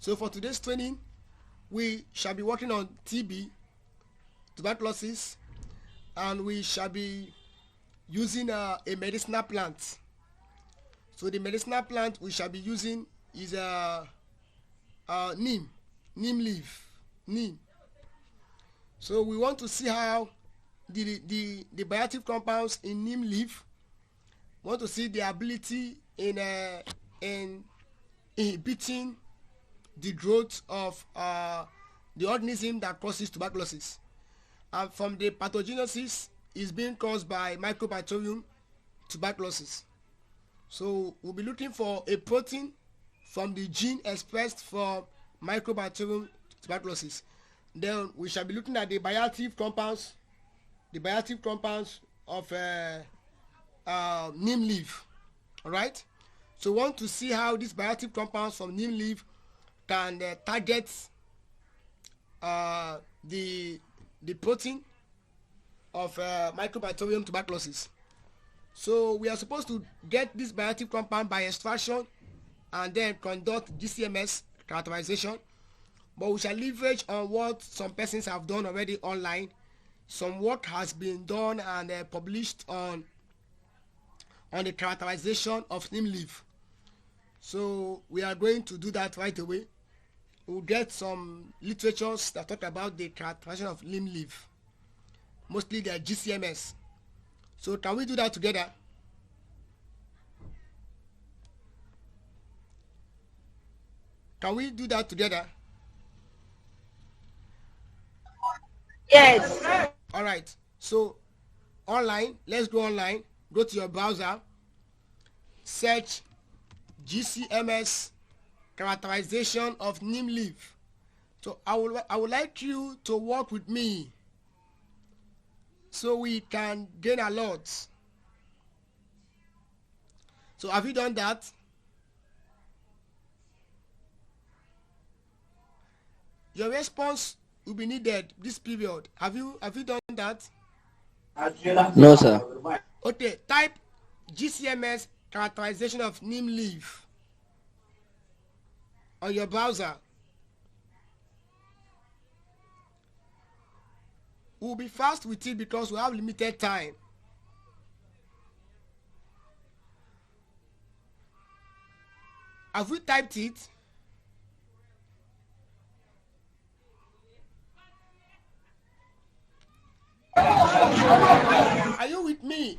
So for today's training, we shall be working on TB, tuberculosis, and we shall be using a medicinal plant. So the medicinal plant we shall be using is neem leaf, neem. So we want to see how the bioactive compounds in neem leaf, want to see the ability in inhibiting the growth of the organism that causes tuberculosis. And from the pathogenesis is being caused by Mycobacterium tuberculosis. So we'll be looking for a protein from the gene expressed for Mycobacterium tuberculosis. Then we shall be looking at the bioactive compounds of neem leaf. All right. So we want to see how these bioactive compounds from neem leaf can target the protein of Mycobacterium tuberculosis. So we are supposed to get this bioactive compound by extraction and then conduct GCMS characterization. But we shall leverage on what some persons have done already online. Some work has been done and published on the characterization of neem leaf. So we are going to do that right away. We'll get some literatures that talk about the characterization of neem leaf. Mostly they are GCMS. So can we do that together? Can we do that together? Yes. All right. So online, let's go online. Go to your browser. Search GCMS characterization of neem leaf. So I would like you to work with me so we can gain a lot. So have you done that? Your response will be needed this period. Have you done that? No, sir. Okay, type GCMS characterization of neem leaf on your browser. We'll be fast with it because we have limited time. Have we typed it? Are you with me?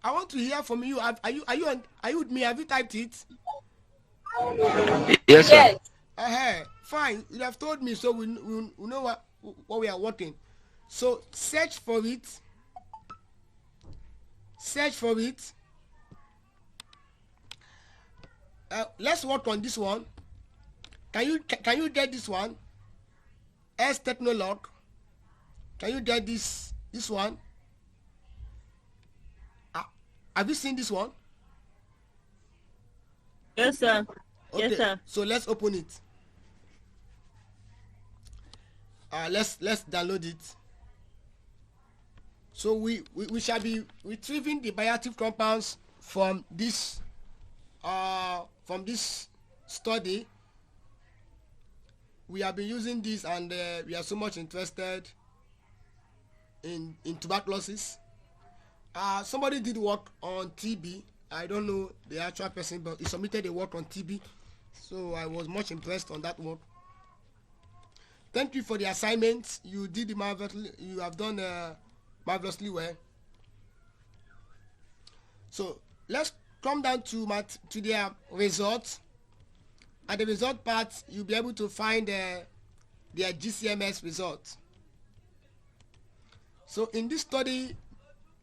I want to hear from you. Are you with me? Have you typed it? Yes, sir. Fine. You have told me, so we know what we are working. So search for it. Let's work on this one. Can you get this one? S Technolog. Can you get this one? Have you seen this one? Yes, sir. Okay. Yes, sir. So let's open it. Let's download it. So we shall be retrieving the bioactive compounds from this study. We have been using this and we are so much interested in tuberculosis. Somebody did work on TB. I don't know the actual person, but he submitted a work on TB. So I was much impressed on that work. Thank you for the assignment. You did marvelously. You have done marvelously well. So let's come down to their results. At the result part, you'll be able to find their GCMS results. So in this study,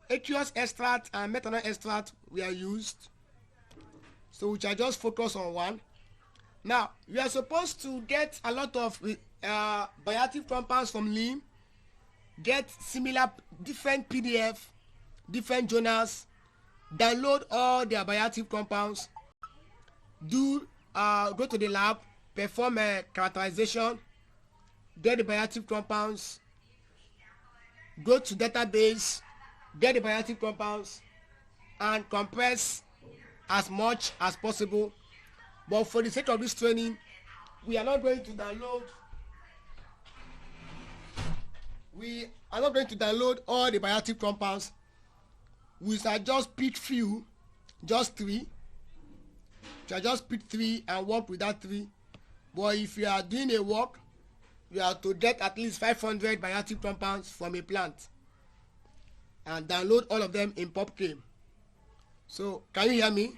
aqueous extract and methanol extract were used. So we shall just focus on one. Now, we are supposed to get a lot of bioactive compounds from neem, get similar, different PDF, different journals, download all their bioactive compounds, go to the lab, perform a characterization, get the bioactive compounds, go to database, get the bioactive compounds, and compress as much as possible. But for the sake of this training, we are not going to download. We are not going to download all the bioactive compounds. We shall just pick few, just 3. We shall just pick 3 and work with that 3. But if you are doing a work, you have to get at least 500 bioactive compounds from a plant and download all of them in PubChem. So, can you hear me?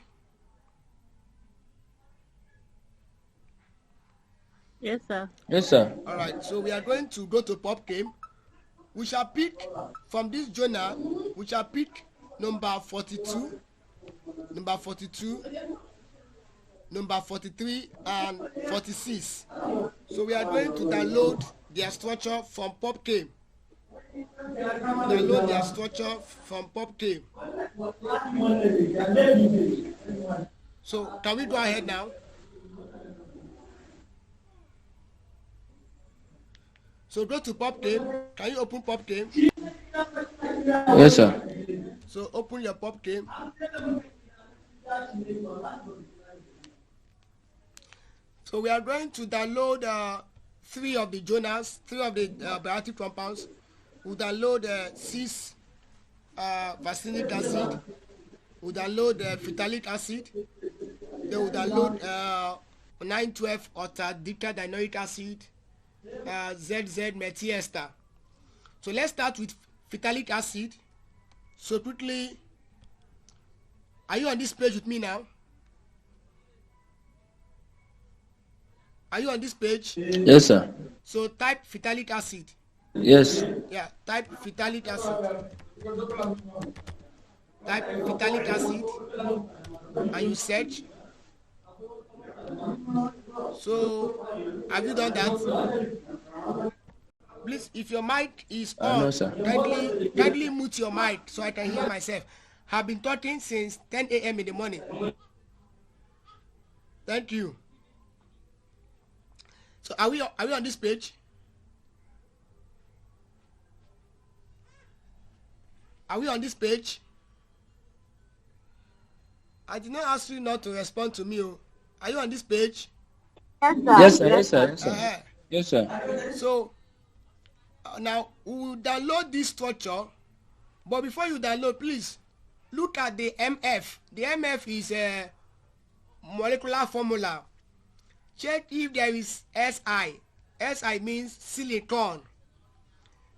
Yes, sir. Yes, sir. All right. So we are going to go to PubChem. We shall pick from this journal. We shall pick number 42, number 42, number 43, and 46. So we are going to download their structure from PubChem. Download their structure from PubChem. So can we go ahead now? So go to PubChem. Can you open PubChem? Yes, sir. So open your PubChem. So we are going to download 3 of the journals, 3 of the bioactive compounds. We'll download 6 vaccinic acid. We'll download phytalic acid. Then we'll download 9,12 octadecadenoic acid, ZZ methyester. So let's start with phytalic acid. So quickly, are you on this page with me now? Are you on this page? Yes, sir. So type phytalic acid. Yes. Yeah, type phytalic acid. Type phytalic acid and you search. So have you done that? Please, if your mic is on, No, sir. kindly mute your mic so I can hear myself. I've been talking since 10 a.m. in the morning. Thank you. So are we on this page? Are we on this page? I did not ask you not to respond to me. Are you on this page? Yes, sir. Yes, sir. Yes, sir. Yes, sir. Yes, sir. So now we will download this structure, but before you download, please look at the MF. The MF is a molecular formula. Check if there is SI. SI means silicon.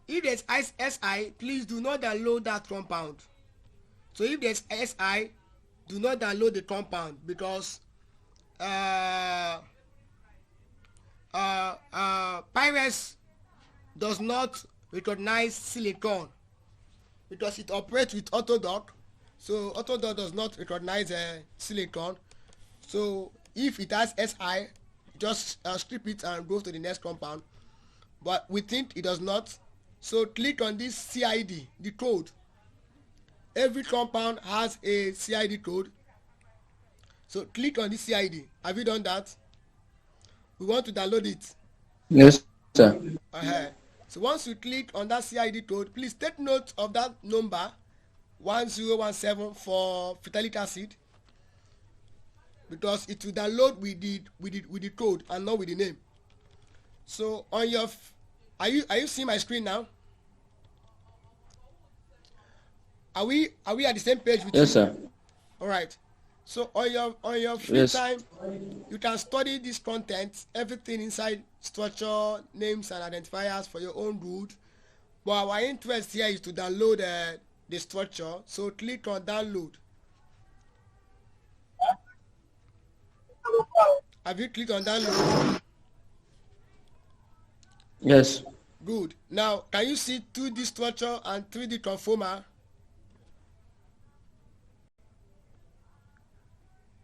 If there's SI, please do not download that compound. So if there's SI, do not download the compound because Pyrus does not recognize silicon because it operates with autodoc. So autodoc does not recognize silicon. So if it has SI, just strip it and go to the next compound. But we think it does not. So click on this CID, the code. Every compound has a CID code. So click on this CID. Have you done that? We want to download it. Yes, sir. So once you click on that CID code, please take note of that number 1017 for phytalic acid because it will download with the code and not with the name. So on your are you seeing my screen now? Are we at the same page with you? Yes, sir. All right. So on your free Yes. time, you can study this content, everything inside structure, names and identifiers for your own good. But our interest here is to download the structure. So click on download. Have you clicked on download? Yes. Good. Now, can you see 2D structure and 3D conformer?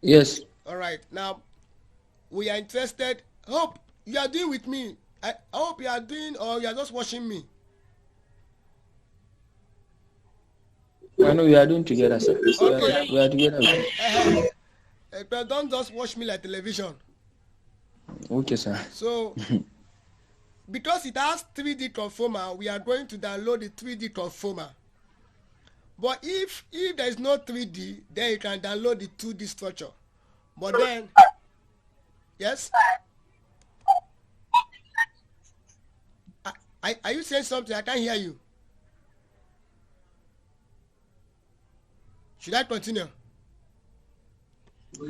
Yes. All right. Now, we are interested. Hope you are doing with me. I hope you are doing or you are just watching me. I know we are doing together, sir. Okay. We are together. But don't just watch me like television. Okay, sir. So, because it has 3D conformer, we are going to download the 3D conformer. But if there is no 3D, then you can download the 2D structure. But then, yes? Are you saying something? I can't hear you. Should I continue?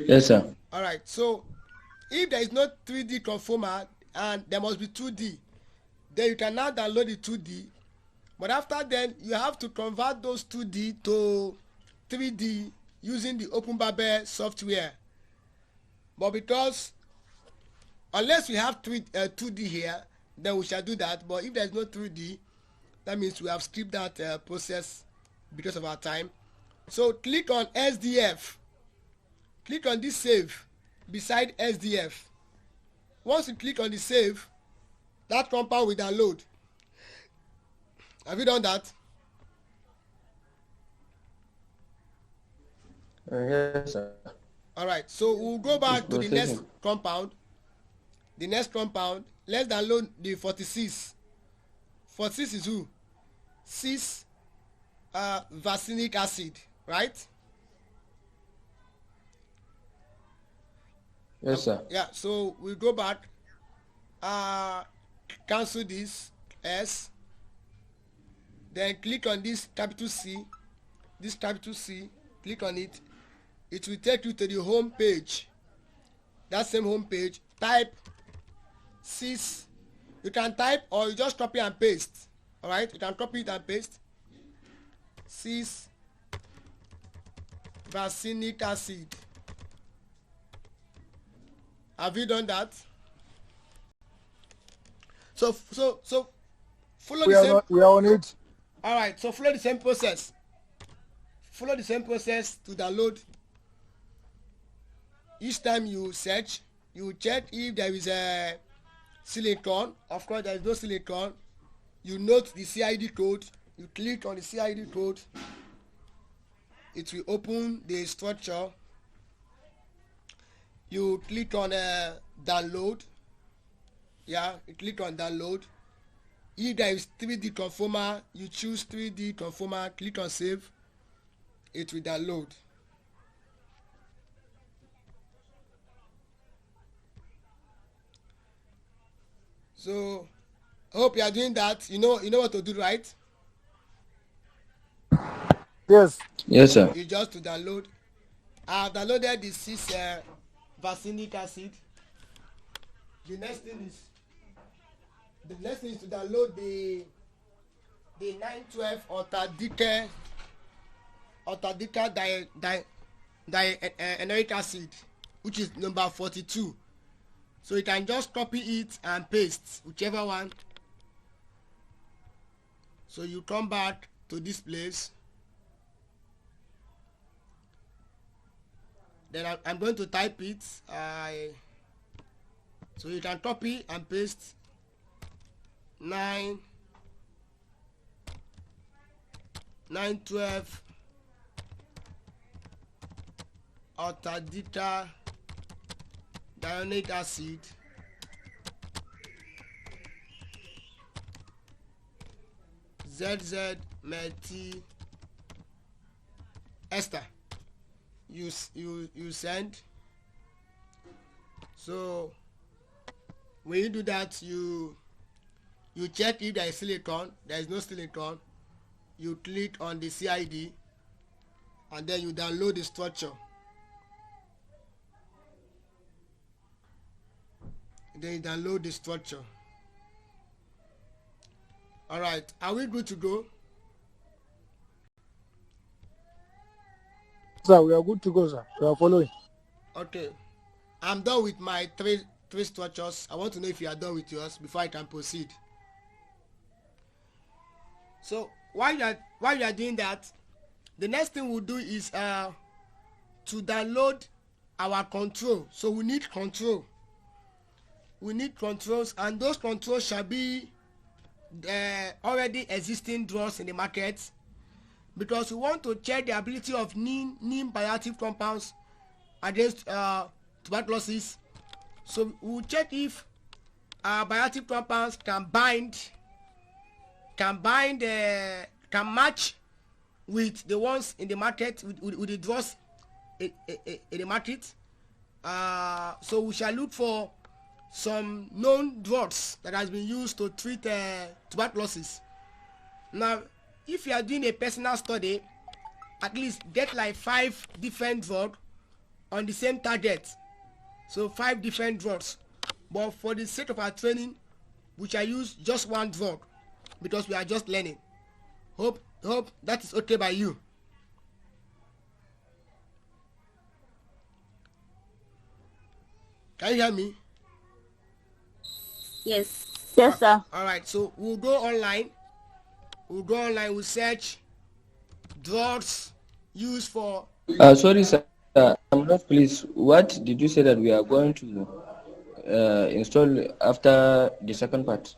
Yes, sir. All right. So if there is no 3D conformer and there must be 2D, then you can now download the 2D. But after then, you have to convert those 2D to 3D using the OpenBabel software. But because unless we have 2D here, then we shall do that. But if there is no 3D, that means we have skipped that process because of our time. So click on SDF. Click on this save beside SDF. Once you click on the save, that compound will download. Have you done that? Yes, sir. All right. So we'll go back to the next processing. compound. The next compound. Let's download the 46. 46 is who? 6 vaccinic acid, right? Yes, sir. Yeah. So we'll go back. Cancel this S. Then click on this capital C. This capital C. Click on it. It will take you to the home page. That same home page. Type 6. You can type or you just copy and paste. All right. You can copy it and paste. 6 vaccinic acid. Have you done that? So follow the same. We are on it. All right. So follow the same process. Follow the same process to download. Each time you search, you check if there is a silicon. Of course, there is no silicon. You note the CID code. You click on the CID code. It will open the structure. You click on download. Yeah, you click on download. If there is 3D conformer, you choose 3D conformer. Click on save. It will download. So I hope you are doing that. You know what to do, right? Yes. Yes, sir. You just to download. I have downloaded the 6 vaccinic acid. The next thing is to download the 912 ortadica dieneric acid, which is number 42. So you can just copy it and paste whichever one. So you come back to this place. Then I'm going to type it. So you can copy and paste 912 ortadica dianic acid ZZ methyl ester. You send. So when you do that, you check if there is silicon. There is no silicon. You click on the CID and then you download the structure. Then you download the structure. All right, are we good to go? Sir, we are good to go, sir. We are following. Okay, I'm done with my three structures. I want to know if you are done with yours before I can proceed. So while you are doing that, the next thing we'll do is to download our control. So we need control. We need controls, and those controls shall be already existing drugs in the market, because we want to check the ability of neem bioactive compounds against tuberculosis. So we'll check if bioactive compounds can match with the ones in the market, with the drugs in the market. So we shall look for some known drugs that has been used to treat tuberculosis. Now, if you are doing a personal study, at least get like 5 different drugs on the same target. So 5 different drugs. But for the sake of our training, we shall use just one drug because we are just learning. Hope that is okay by you. Can you hear me? Yes. Yes, sir. All right, so we'll go online. We'll search drugs used for. Sorry, sir. I'm not pleased. What did you say that we are going to install after the second part?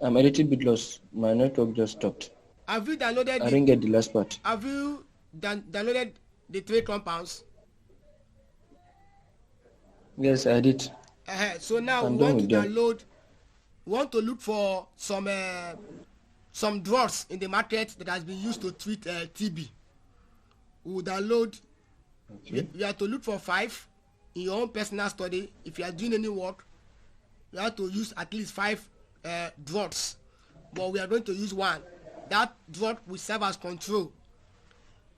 I'm a little bit lost. My network just stopped. Have you downloaded? I didn't get the last part. Have you downloaded the 3 compounds? Yes, I did. So now I'm we done want to with them. download. We want to look for some drugs in the market that has been used to treat TB. We'll download. Okay. You have to look for 5 in your own personal study. If you are doing any work, you have to use at least 5 drugs. But we are going to use one. That drug will serve as control.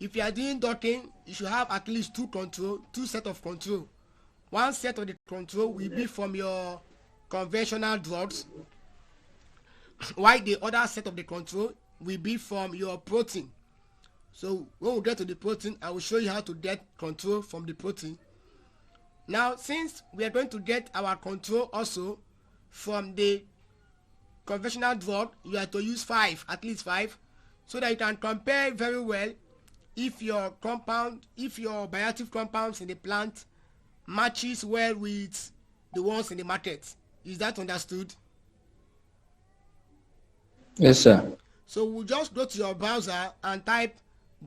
If you are doing docking, you should have at least 2 set of control. One set of the control will be from your conventional drugs, while the other set of the control will be from your protein. So when we get to the protein, I will show you how to get control from the protein. Now, since we are going to get our control also from the conventional drug, you have to use 5, at least 5, so that you can compare very well if your bioactive compounds in the plant matches well with the ones in the market. Is that understood? Yes, sir. So we'll just go to your browser and type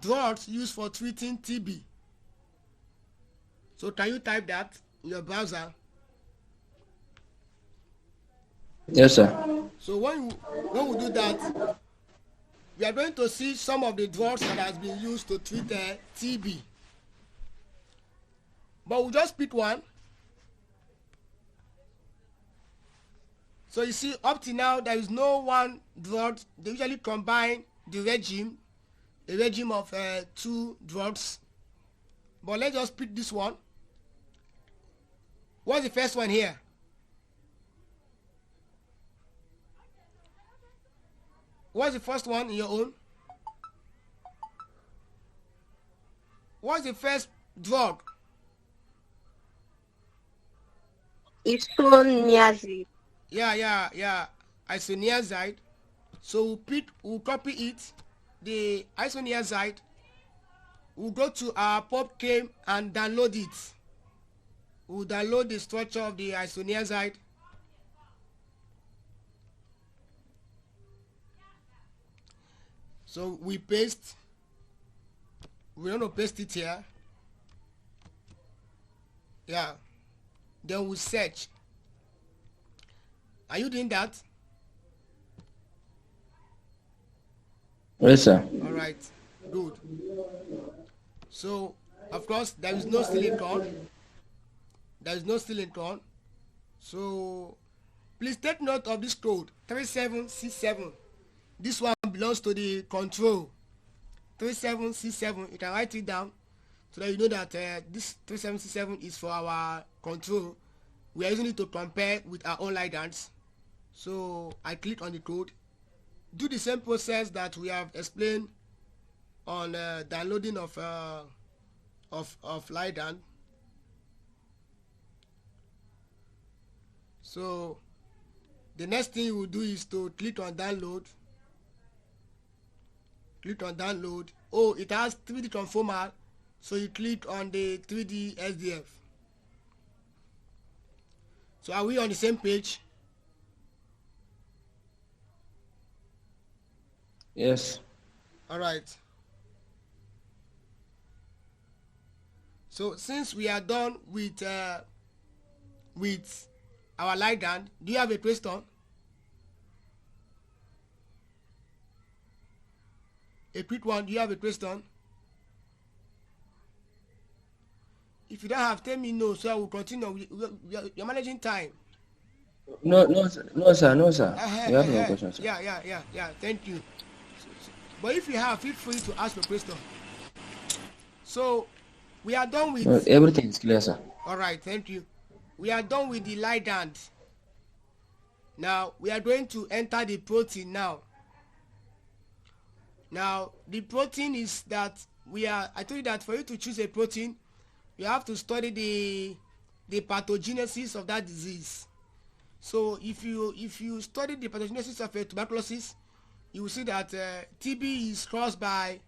drugs used for treating TB. So can you type that in your browser? Yes, sir. So when we do that, we are going to see some of the drugs that has been used to treat TB. But we'll just pick one. So you see, up to now, there is no one drug. They usually combine the regime, a regime of 2 drugs. But let's just pick this one. What's the first one here? What's the first one in your own? What's the first drug? Isoniazid. Yeah. Isoniazid. So we'll copy it, the isoniazid. We'll go to our PubChem and download it. We'll download the structure of the isoniazid. So we paste. We want to paste it here. Yeah. Then we search. Are you doing that? Yes, sir. All right. Good. So, of course, there is no silicon. There is no silicon. So, please take note of this code 3767. This one belongs to the control. 3767. You can write it down so that you know that this 3767 is for our control. We are using it to compare with our own ligands. So I click on the code. Do the same process that we have explained on downloading of ligand. So the next thing you will do is to click on download. Click on download. Oh, it has 3D conformer, so you click on the 3D SDF. So are we on the same page? Yes. All right. So since we are done with our ligand, do you have a question? A quick one. Do you have a question? If you don't have, tell me no, so I will continue. You're managing time. No, no, no, sir, no, sir. You have no question, sir. Yeah. Thank you. But if you have, feel free to ask your question. So we are done No, with. everything is clear, sir. All right, thank you. We are done with the ligand. Now we are going to enter the protein now. Now the protein is that I told you that for you to choose a protein, you have to study the pathogenesis of that disease. So if you study the pathogenesis of tuberculosis, you will see that TB is caused by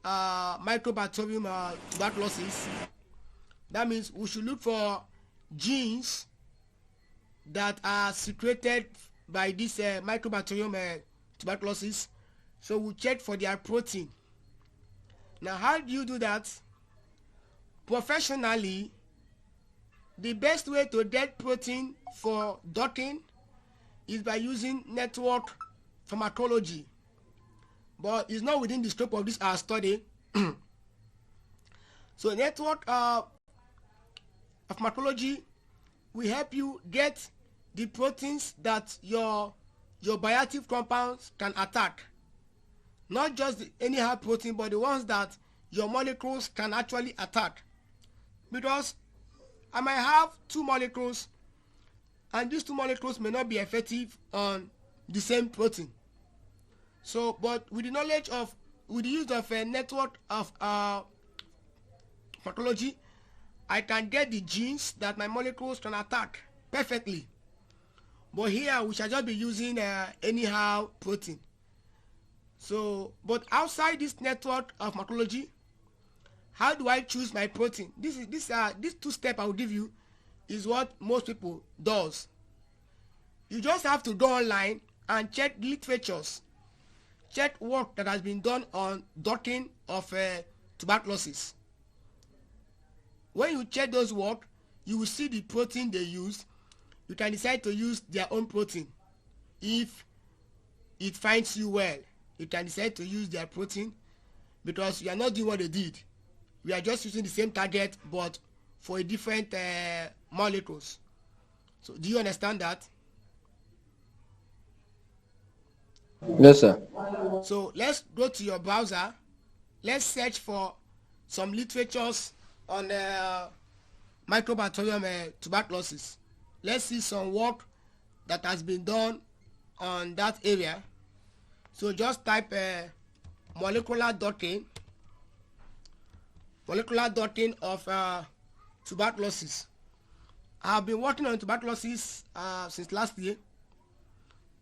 Mycobacterium tuberculosis. That means we should look for genes that are secreted by this Mycobacterium tuberculosis. So we check for their protein. Now how do you do that? Professionally, the best way to get protein for docking is by using network pharmacology, but it's not within the scope of this our study. So network pharmacology will help you get the proteins that your bioactive compounds can attack. Not just the anyhow protein, but the ones that your molecules can actually attack. Because I might have two molecules, and these two molecules may not be effective on the same protein. So, but with the knowledge of, with the use of a network of pharmacology, I can get the genes that my molecules can attack perfectly. But here we shall just be using anyhow protein. So, but outside this network of pharmacology, how do I choose my protein? This two steps I will give you is what most people does. You just have to go online and check literatures, check work that has been done on docking of tuberculosis. When you check those work, you will see the protein they use. You can decide to use their own protein. If it finds you well, you can decide to use their protein, because you are not doing what they did. We are just using the same target but for a different molecules. So do you understand that? Yes, sir. So let's go to your browser. Let's search for some literatures on Mycobacterium tuberculosis. Let's see some work that has been done on that area. So just type molecular docking of tuberculosis. I have been working on tuberculosis since last year.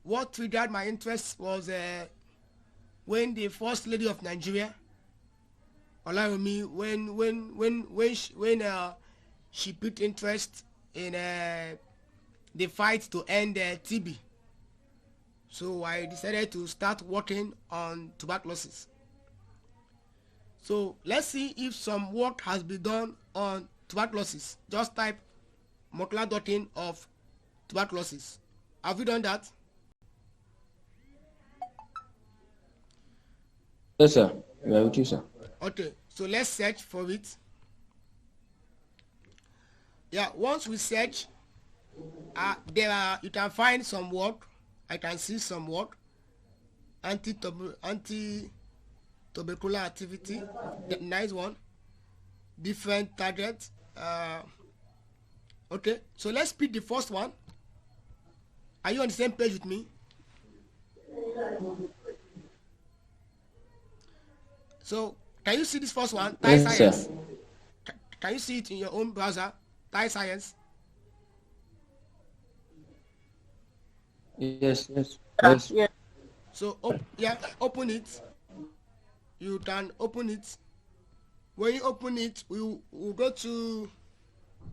What triggered my interest was when the first lady of Nigeria, Olayomi, when she put interest in the fight to end TB. So I decided to start working on tuberculosis. So let's see if some work has been done on tuberculosis. Just type molecular docking of tuberculosis. Have you done that? Yes, sir. We are with you, sir. Okay, so let's search for it. Yeah, once we search, you can find some work. I can see some work. Anti-tubercular activity, the nice one. Different targets. Okay, so let's pick the first one. Are you on the same page with me? So can you see this first one? Thai Yes, science. sir. Can you see it in your own browser? Thai science. Yes, yes, Yes. yes. So open it. You can open it. When you open it, we'll go to.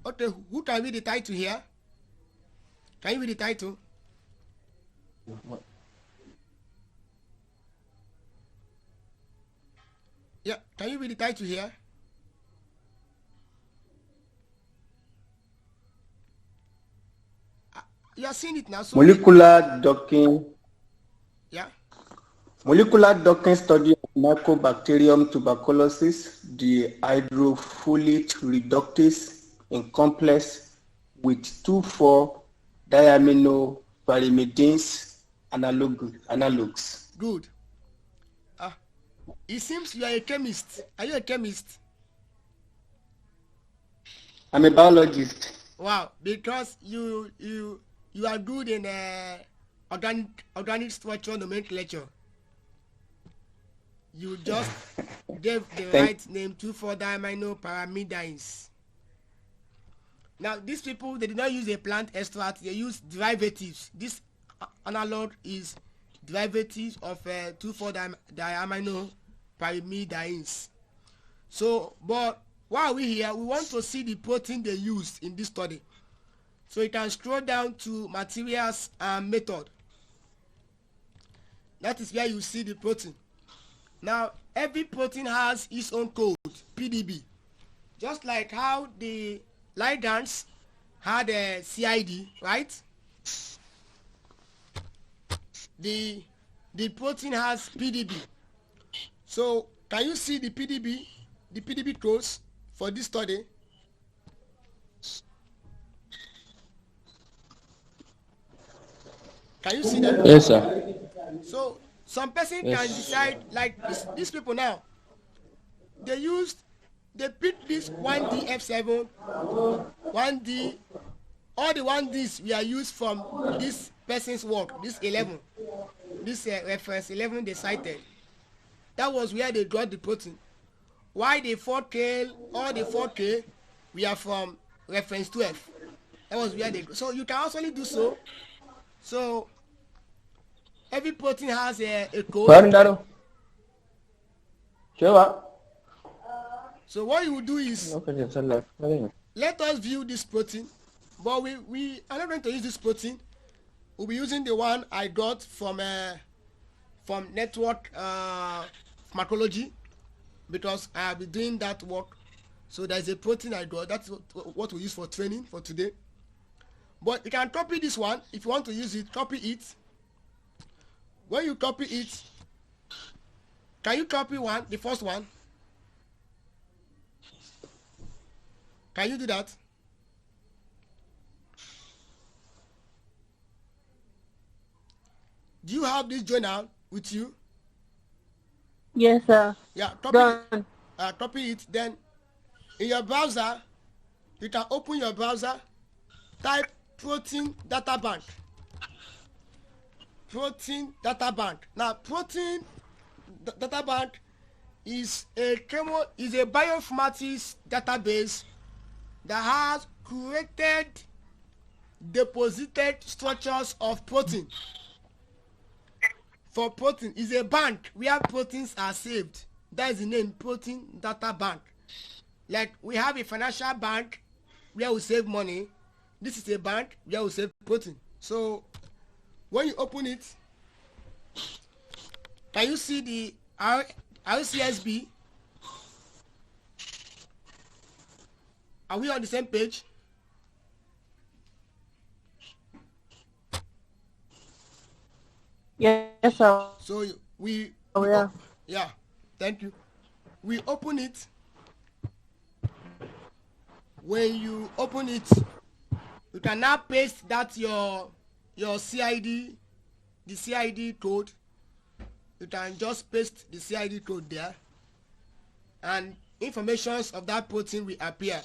Okay, who can read the title here? Can you read the title? Yeah, can you read the title here? You are seeing it now. So Molecular docking. yeah. Molecular docking study of Mycobacterium tuberculosis, the hydrofolate reductase in complex with 2,4 diaminopyrimidines analogues. Good. It seems you are a chemist. Are you a chemist? I'm a biologist. Wow, because you are good in organic structure nomenclature. You just gave the right name, 2,4-diaminopyrimidines. Now, these people, they did not use a plant extract, they use derivatives. This analog is derivatives of 2,4-diaminopyrimidines. So, but while we're here, we want to see the protein they used in this study. So you can scroll down to materials and method. That is where you see the protein. Now, every protein has its own code, PDB. Just like how the ligands had a CID, right? The protein has PDB. So, can you see the PDB codes for this study? Can you see that? Yes, sir. So some person can decide, like these people now, they picked this 1D F7, 1D, all the 1Ds we are used from this person's work, this 11, this reference 11 they cited. That was where they got the protein. Why the 4K, all the 4K, we are from reference 12. That was where they, so you can also do so. So every protein has a code. So what you will do is, let us view this protein, but we are not going to use this protein. We'll be using the one I got from network pharmacology, because I have been doing that work. So there's a protein I got. That's what we use for training for today. But you can copy this one. If you want to use it, copy it. When you copy it, can you copy one, the first one? Can you do that? Do you have this journal with you? Yes, sir. Yeah, Done. copy it. Then in your browser, you can open your browser, type protein data bank. Protein data bank. Now, protein data bank is a bioinformatics database that has created deposited structures of protein. For protein is a bank where proteins are saved. That is the name, protein data bank. Like we have a financial bank where we save money. This is a bank where we save protein. So when you open it, can you see the RCSB? Are we on the same page? Yes, sir. So yeah, thank you. We open it. When you open it, you can now paste that your CID, the CID code. You can just paste the CID code there, and informations of that protein will appear.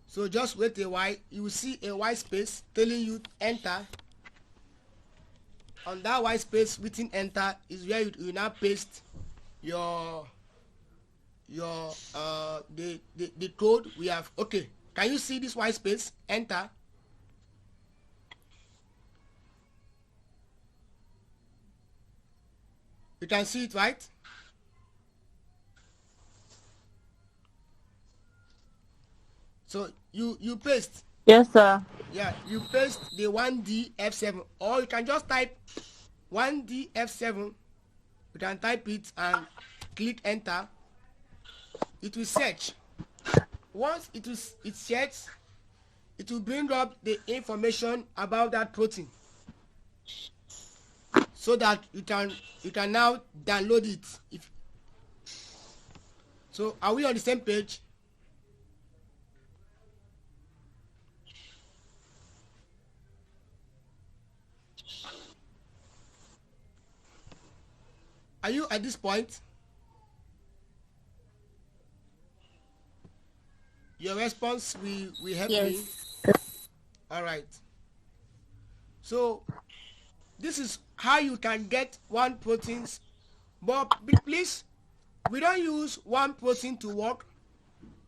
So just wait a while. You will see a white space telling you enter. On that white space written enter is where you now paste the code we have. Okay, can you see this white space? Enter. You can see it, right? So you paste. Yes, sir. Yeah, you paste the 1D F7, or you can just type 1D F7. You can type it and click enter. It will search. Once it searches, it will bring up the information about that protein, so that you can now download it. So are we on the same page? Are you at this point? Your response will help me. All right. So this is how you can get one proteins, but please, we don't use one protein to work.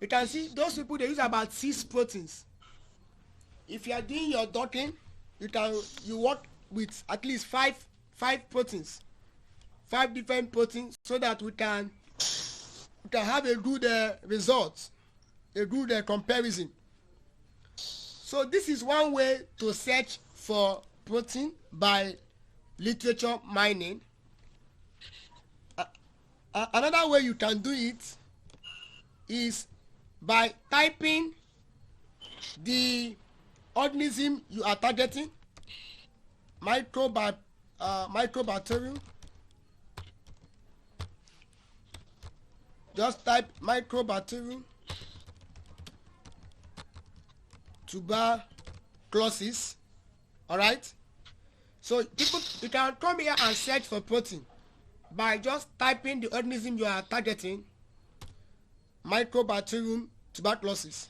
You can see those people, they use about 6 proteins. If you are doing your docking, you work with at least five proteins, 5 different proteins, so that we can have a good result, a good comparison. So this is one way to search for protein by literature mining. Another way you can do it is by typing the organism you are targeting, microbacterium. Just type microbacterium tuberculosis. All right. So you can come here and search for protein by just typing the organism you are targeting, Microbacterium tuberculosis.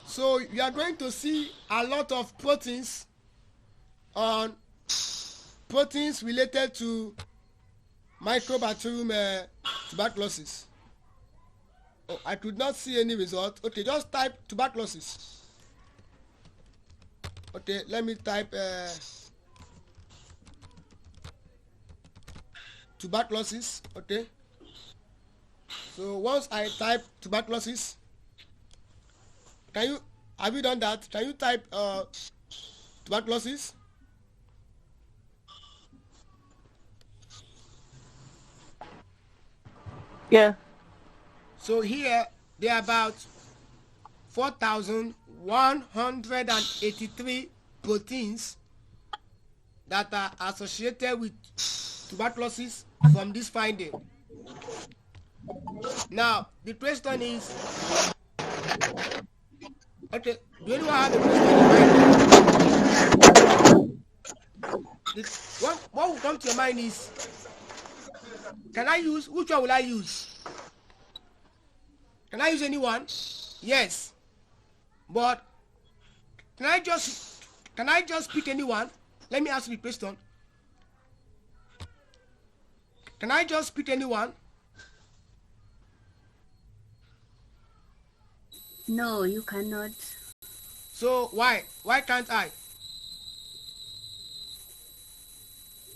So you are going to see a lot of proteins related to Microbacterium tuberculosis. Oh, I could not see any result. Okay, just type tuberculosis. Okay, let me type tuberculosis. Okay, so once I type tuberculosis, have you done that? Can you type tuberculosis? Yeah. So here there are about 4,183 proteins that are associated with tuberculosis from this finding. Now the question is, okay, do anyone have a question in mind? What will come to your mind is, which one will I use? Can I use anyone? Yes. But can I just pick anyone? Let me ask you the question. Can I just pick anyone? No, you cannot. So why? Why can't I?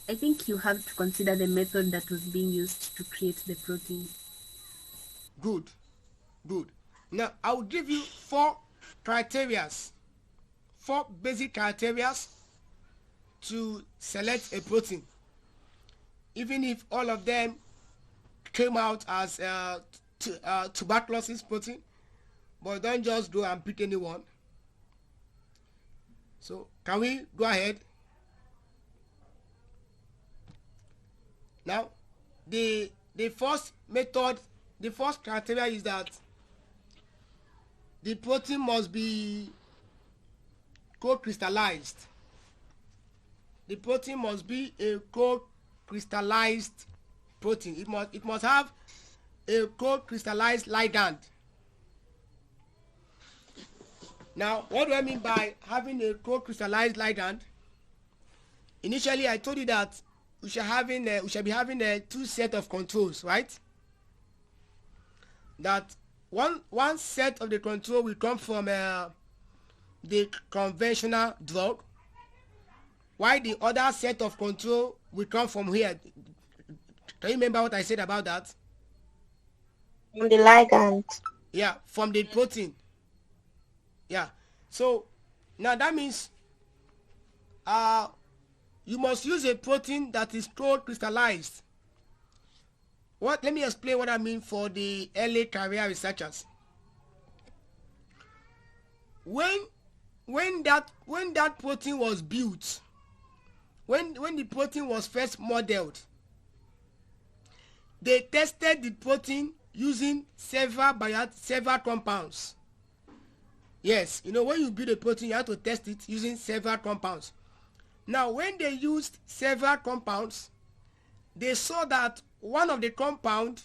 I think you have to consider the method that was being used to create the protein. Good. Now I will give you 4 basic criteria to select a protein, even if all of them came out as tuberculosis protein. But don't just go and pick anyone. So can we go ahead? Now the first method, the first criteria is that the protein must be co-crystallized. The protein must be a co-crystallized protein. It must have a co-crystallized ligand. Now, what do I mean by having a co-crystallized ligand? Initially, I told you that we shall be having 2 sets of controls, right? That one set of the control will come from the conventional drug, while the other set of control will come from here. Can you remember what I said about that? From the ligand. Yeah, from the protein. Yeah. So now that means you must use a protein that is co-crystallized. Let me explain what I mean for the early career researchers. When that protein was built, when the protein was first modeled, they tested the protein using several compounds. Yes, when you build a protein, you have to test it using several compounds. Now, when they used several compounds, they saw that one of the compound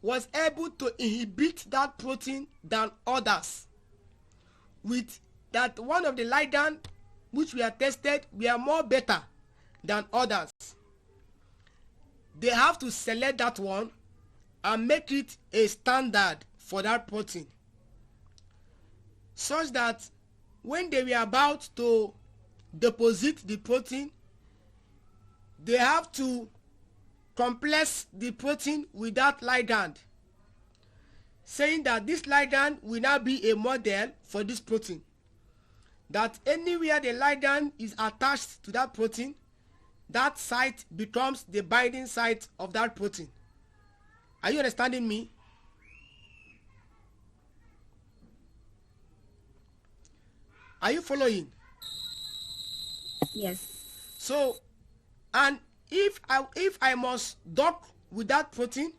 was able to inhibit that protein than others, with that one of the ligand which we are tested were more better than others, they have to select that one and make it a standard for that protein, such that when they were about to deposit the protein, they have to complex the protein with that ligand, saying that this ligand will now be a model for this protein, that anywhere the ligand is attached to that protein, that site becomes the binding site of that protein. Are you understanding me? Are you following? Yes. So, and if I must dock with that protein,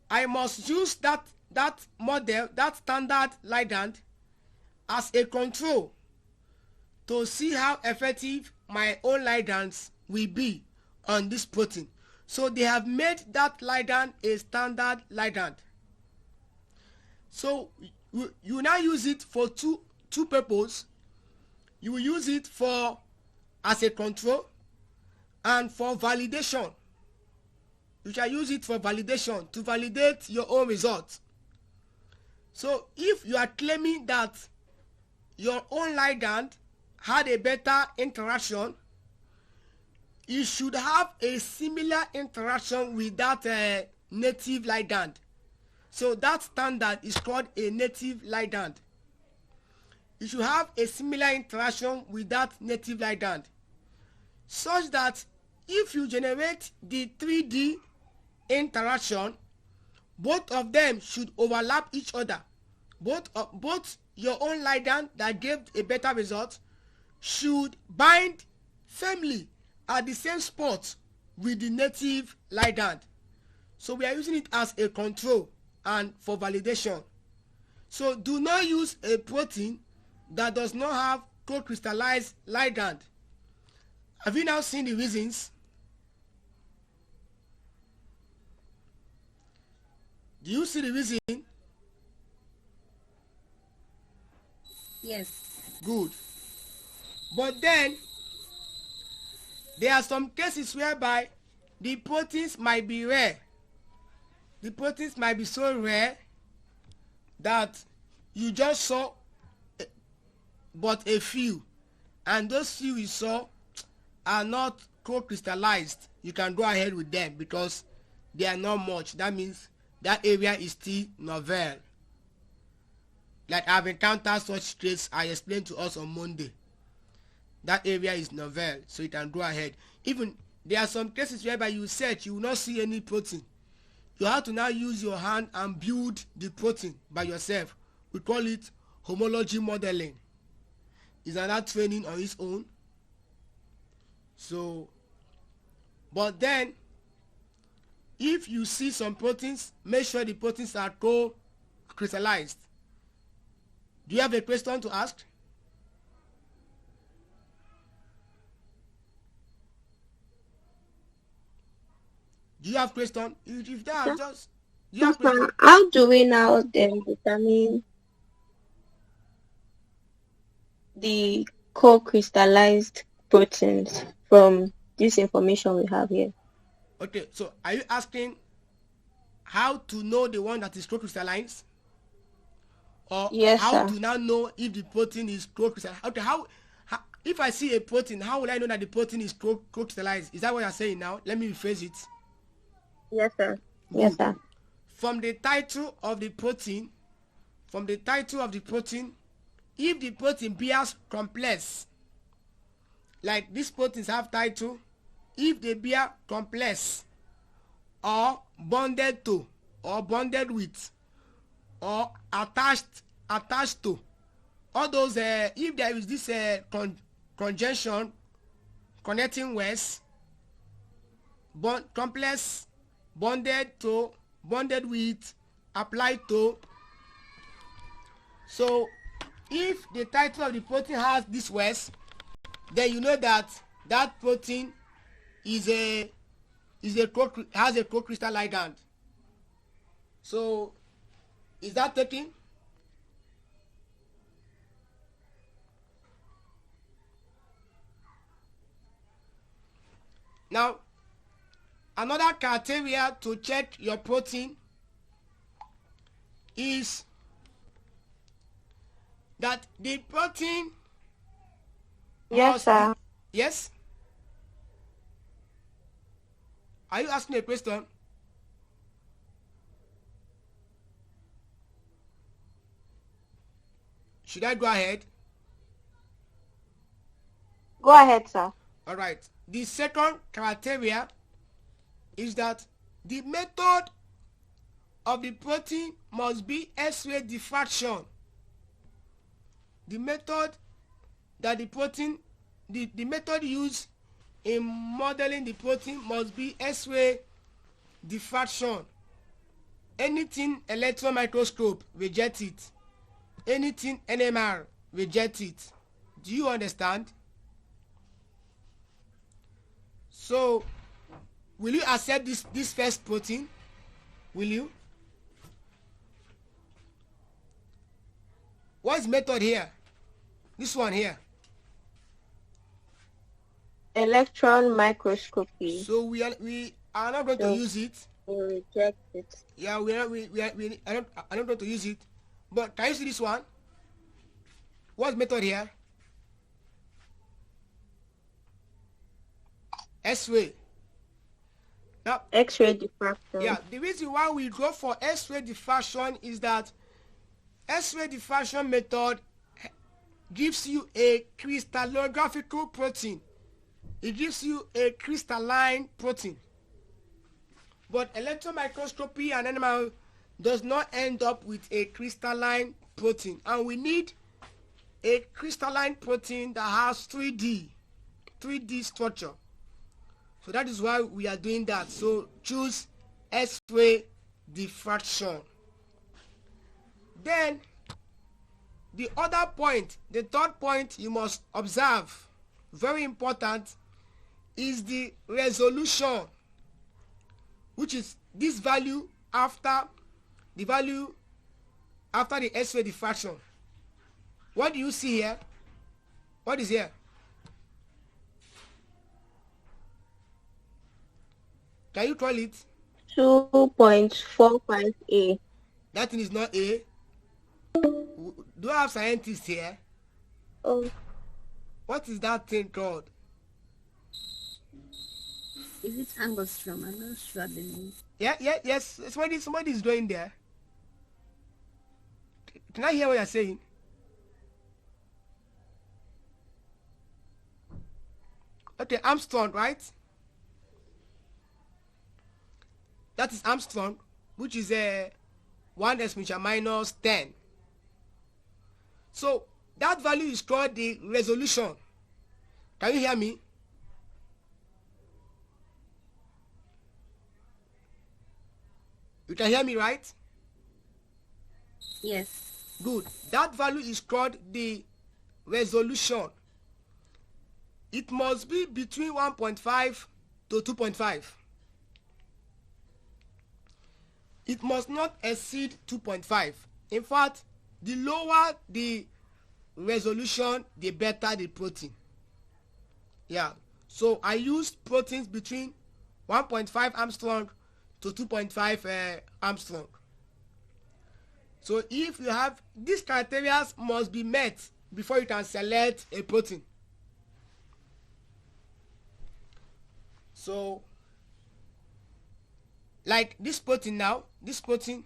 I must use that model, that standard ligand, as a control to see how effective my own ligands will be on this protein. So they have made that ligand a standard ligand. So you now use it for two purposes. You will use it for as a control and for validation. You shall use it for validation, to validate your own results. So if you are claiming that your own ligand had a better interaction, you should have a similar interaction with that native ligand. So that standard is called a native ligand. You should have a similar interaction with that native ligand, such that if you generate the 3D interaction, both of them should overlap each other. Both your own ligand that gave a better result should bind firmly at the same spot with the native ligand. So we are using it as a control and for validation. So do not use a protein that does not have co-crystallized ligand. Have you now seen the reasons? Do you see the reason? Yes. Good. But then there are some cases whereby the proteins might be rare. The proteins might be so rare that you just saw but a few, and those few you saw are not co-crystallized. You can go ahead with them because they are not much. That means that area is still novel. Like I've encountered such traits I explained to us on Monday. That area is novel, so you can go ahead. Even there are some cases whereby you search, you will not see any protein. You have to now use your hand and build the protein by yourself. We call it homology modeling. It's another training on its own. So, but then, if you see some proteins, make sure the proteins are co-crystallized. Do you have a question to ask? Do you have question? If that, just do you have question? How do we now then determine the co-crystallized proteins from this information we have here? Okay, so are you asking how to know the one that is co-crystallized? Or Yes, how sir. to now know if the protein is co-crystallized? Okay, how if I see a protein, how will I know that the protein is co-crystallized? Is that what you're saying now? Let me rephrase it. Yes, sir. Yes, sir. From the title of the protein, if the protein bears complex, like these proteins have title, if they bear complex or bonded to or bonded with or attached to, all those if there is this conjunction connecting words, complex, bonded to, bonded with, applied to. So if the title of the protein has these words, then you know that that protein is a has a co-crystal ligand. So is that taken? Now, another criteria to check your protein is that the protein Yes, must sir. yes? Are you asking a question? Should I go ahead? Go ahead, sir. All right. The second criteria is that the method of the protein must be X-ray diffraction. The method that the protein, the method used in modeling the protein must be X-ray diffraction. Anything electron microscope, reject it. Anything NMR, reject it. Do you understand? So, will you accept this first protein? Will you? What's method here? This one here. Electron microscopy. So we are not going to use it. We reject it. Yeah, I don't going to use it. But can you see this one? What's method here? X-ray. Now, X-ray diffraction. yeah, the reason why we go for X-ray diffraction is that X-ray diffraction method gives you a crystallographical protein. It gives you a crystalline protein. But electron microscopy and animal does not end up with a crystalline protein. And we need a crystalline protein that has 3D structure. So that is why we are doing that. So choose X-ray diffraction. Then the other point, the third point you must observe, very important, is the resolution, which is this value after the X-ray diffraction. What do you see here? What is here? Can you call it? 2.45A. That thing is not A. Do I have scientists here? Oh, What is that thing called? Is it angstrom? I'm not sure the name. Yes. Somebody is doing there. Can I hear what you're saying? Okay, Armstrong, right? That is Armstrong, which is a 1 exponential minus 10. So that value is called the resolution. Can you hear me? You can hear me, right? Yes. Good. That value is called the resolution. It must be between 1.5 to 2.5. It must not exceed 2.5. In fact, the lower the resolution, the better the protein. Yeah. So I used proteins between 1.5 Armstrong to 2.5 Armstrong. So if you have these criteria must be met before you can select a protein. So like this protein now, this protein,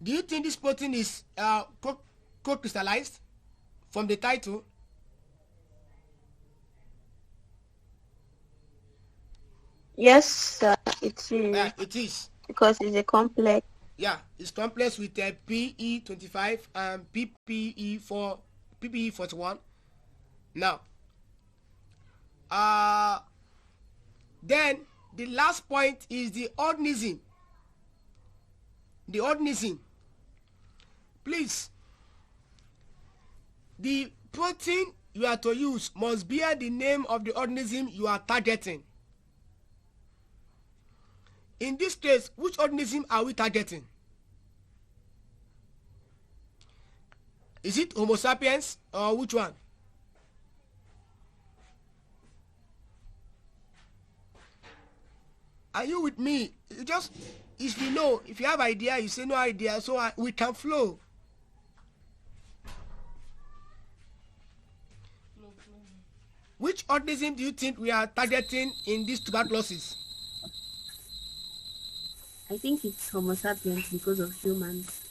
do you think this protein is co-crystallized from the title? yes, it is. It is. Because it's a complex. Yeah, it's complex with PE25 and PPE41. Now, then the last point is the organism. The organism. Please, the protein you are to use must bear the name of the organism you are targeting. in this case, which organism are we targeting? Is it Homo sapiens or which one? Are you with me? You just, if you know, if you have idea, you say no idea, so we can flow. Which organism do you think we are targeting in this tuberculosis? I think it's Homo sapiens because of humans.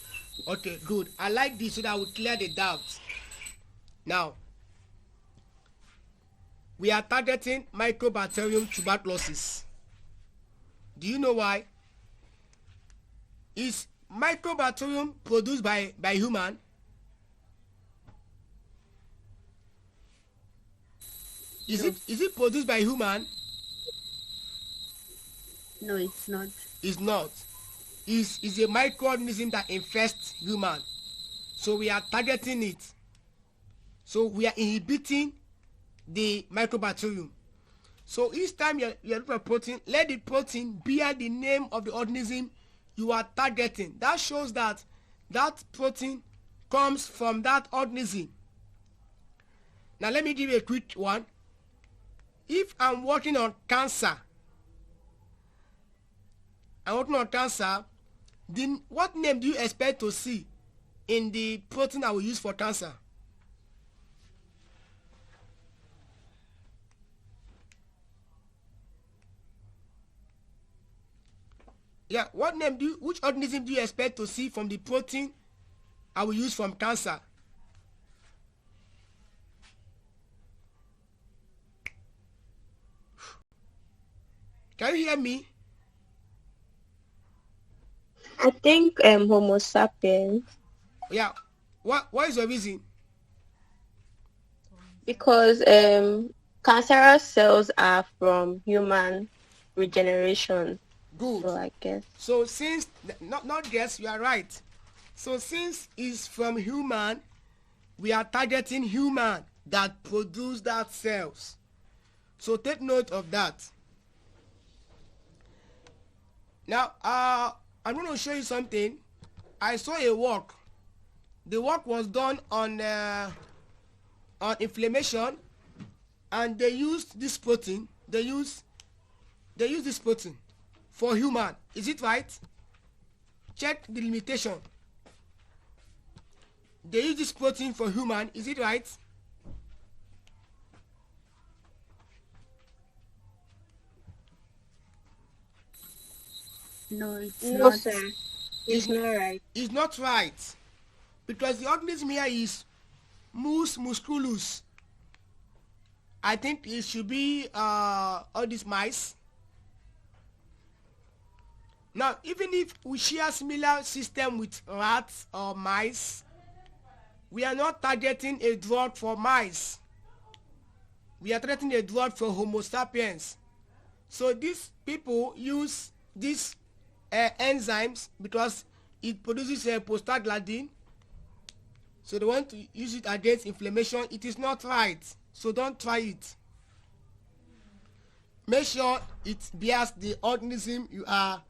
Okay, good. I like this so that we clear the doubts. Now, we are targeting Mycobacterium tuberculosis. Do you know why? Is Mycobacterium produced by human? Is it produced by human? No, it's not. It's not. Is a microorganism that infests human. So we are targeting it. So we are inhibiting the Mycobacterium. So each time you look for protein, let the protein bear the name of the organism you are targeting. That shows that that protein comes from that organism. Now let me give you a quick one. If I'm working on cancer, then what name do you expect to see in the protein I will use for cancer? Yeah, which organism do you expect to see from the protein I will use from cancer? Can you hear me? I think Homo sapiens, Yeah. What is the reason? because cancerous cells are from human regeneration. Good. So I guess. So since not guess, you are right. So since it's from human, we are targeting human that produce that cells. So take note of that. Now, I'm going to show you something. I saw a work. The work was done on inflammation, and they used this protein. They use this protein for human. Is it right? Check the limitation. They use this protein for human. Is it right? No, it's No, not. sir. It's not right. It's not right, because the organism here is mus musculus. I think it should be all these mice. Now, even if we share similar system with rats or mice, we are not targeting a drug for mice. We are targeting a drug for Homo sapiens. So these people use these enzymes because it produces a prostaglandin. So they want to use it against inflammation. It is not right. So don't try it. Make sure it bears the organism you are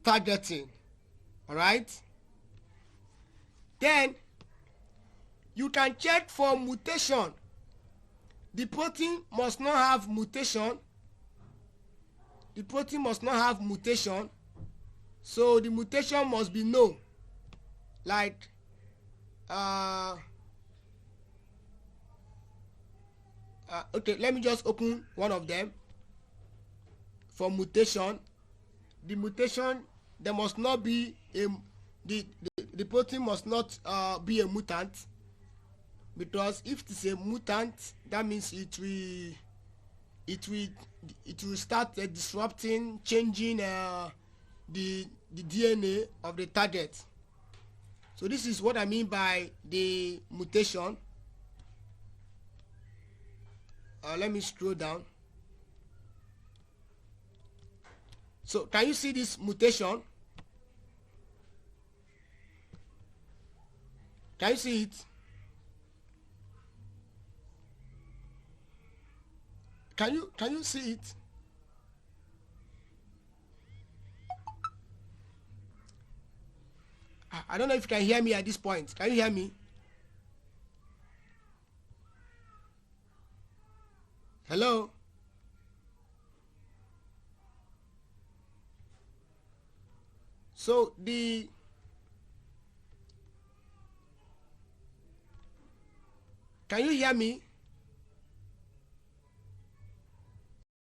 targeting. Alright? Then you can check for mutation. The protein must not have mutation. The protein must not have mutation. So the mutation must be no. Like okay, let me just open one of them. For mutation, the mutation, there must not be a the protein must not be a mutant, because if it's a mutant, that means it will start disrupting, changing the DNA of the target. So this is what I mean by the mutation. Let me scroll down. So can you see this mutation? Can you see it? Can you see it? I don't know if you can hear me at this point. Can you hear me? Hello? So can you hear me?